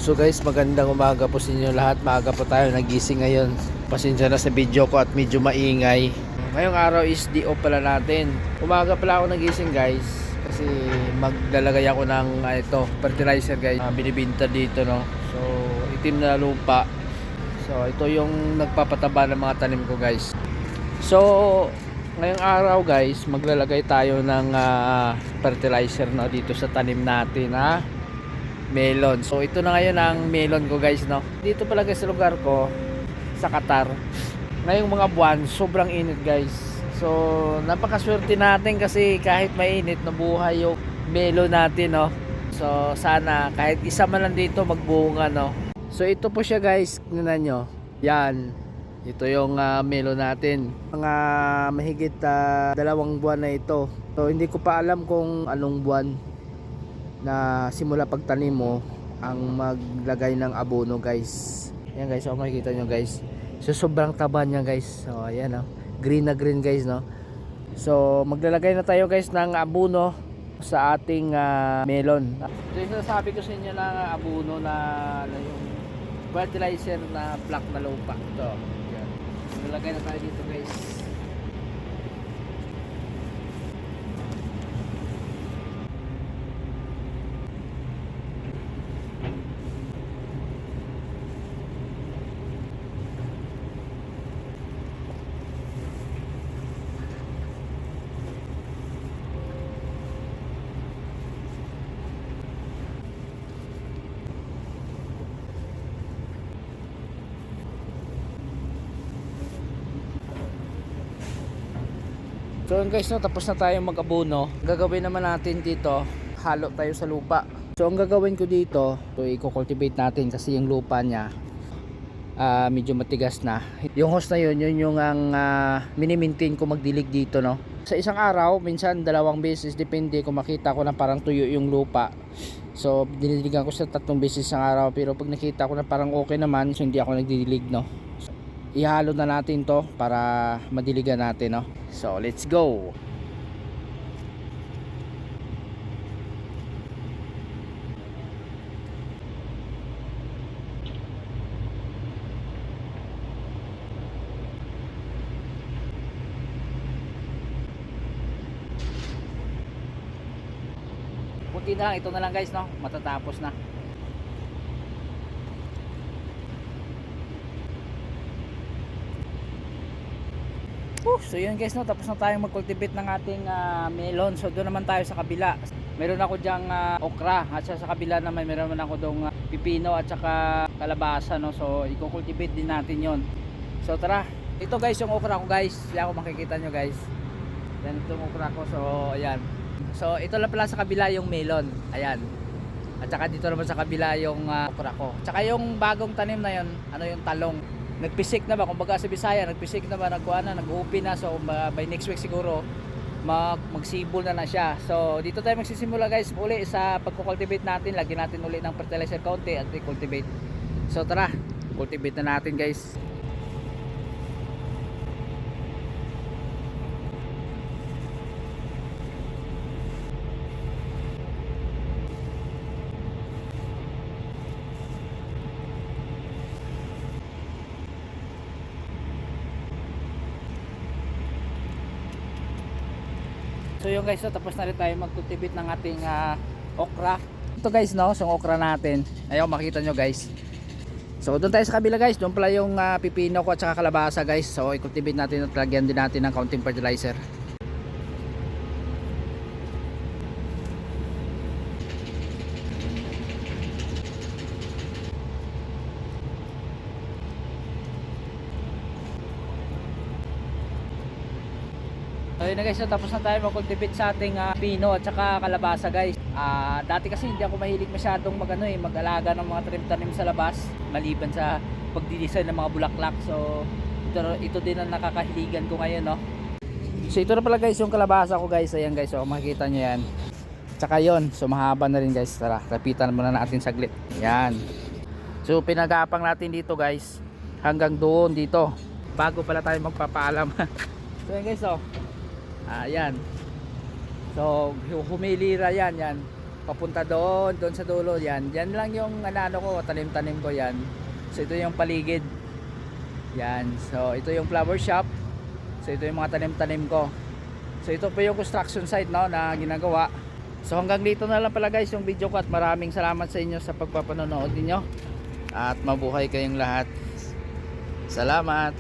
So guys, magandang umaga po sa inyo lahat. Maaga po tayo nagising ngayon. Pasensya na sa video ko at medyo maingay. Ngayong araw is di off pala natin. Umaga pala ako nagising guys, kasi maglalagay ako ng fertilizer guys. Binibinta dito no. So itim na lupa. So ito yung nagpapataba ng mga tanim ko guys. So ngayong araw guys, maglalagay tayo ng fertilizer no dito sa tanim natin melon. So ito na ngayon ang melon ko guys no. Dito pala guys sa lugar ko sa Qatar, ngayong mga buwan sobrang init guys. So napakaswerte natin kasi kahit mainit nabuhay yung melon natin no. So sana kahit isa man lang dito magbunga no. So ito po siya guys, tingnan nyo. Yan, ito yung melon natin. Mga mahigit 2 buwan na ito. So hindi ko pa alam kung anong buwan na simula pagtanim mo ang maglagay ng abono guys. Yan guys, so makikita nyo guys. So sobrang taba niya guys. So ayan green na green guys no. So maglalagay na tayo guys ng abono sa ating melon. So yung sabi ko sa inyo na abono na yung fertilizer na black na lupa. So yan, maglalagay na tayo dito guys. So guys no, tapos na tayong mag-abono. Gagawin naman natin dito, halo tayo sa lupa. So ang gagawin ko dito, so i-cultivate natin kasi yung lupa niya medyo matigas na. Yung host na yun yung ang mini-maintain ko magdilig dito no. Sa isang araw, minsan 2 beses, depende kung makita ko na parang tuyo yung lupa. So dinidiligan ko sa 3 beses sa araw, pero pag nakita ko na parang okay naman, so hindi ako nagdidilig no. So, ihalo na natin to para madiligan natin no. So let's go. Kunti na lang, ito na lang guys no, matatapos na. So yun guys no, tapos na tayong mag-cultivate ng ating melon. So doon naman tayo sa kabila. Meron ako dyang okra, at sa kabila naman meron naman ako dong pipino at saka kalabasa no. So i-cultivate din natin yon. So tara, ito guys yung okra ko guys. Yan kung makikita nyo guys. Yan itong okra ko. So ayan. So ito lang pala sa kabila yung melon. Ayan. At saka dito naman sa kabila yung okra ko. Tsaka yung bagong tanim na yon, ano yung talong. Nagpisik na ba, kumbaga sa Bisaya, nagpisik na ba, nag-open na. So by next week siguro magsibol na siya. So dito tayo magsisimula guys uli sa pagko-cultivate natin. Lagyan natin uli ng fertilizer konti at i-cultivate. So tara, cultivate na natin guys. So yung guys, so, tapos na rin tayo mag-cultivate ng ating okra. Ito guys no, so okra natin. Ayaw makita nyo guys. So doon tayo sa kabila guys, doon pala yung pipino ko at saka kalabasa guys. So i-cultivate natin at lagyan din natin ng counting fertilizer. So yun na guys, so, tapos na tayo mag-cultivate sa ating pino at saka kalabasa guys. Dati kasi hindi ako mahilig masyadong mag-alaga ng mga tanim-tanim sa labas, maliban sa pagdi-design ng mga bulaklak. So ito din ang nakakahiligan ko ngayon no. So ito na pala guys yung kalabasa ko guys. Ayan guys, so makikita nyo yan. Tsaka yun, so mahaba na rin guys. Tara, lapitan muna natin saglit. Yan. So pinagapang natin dito guys hanggang doon dito, bago pala tayo magpapaalam. So yan guys, so ayan. So humilira yan. papunta doon sa dulo. Yan lang yung ano ko, tanim-tanim ko yan. So ito yung paligid. Yan, so ito yung flower shop. So ito yung mga tanim-tanim ko. So ito po yung construction site, no, na ginagawa. So hanggang dito na lang pala guys yung video ko, at maraming salamat sa inyo sa pagpapanonood ninyo, at mabuhay kayong lahat. Salamat.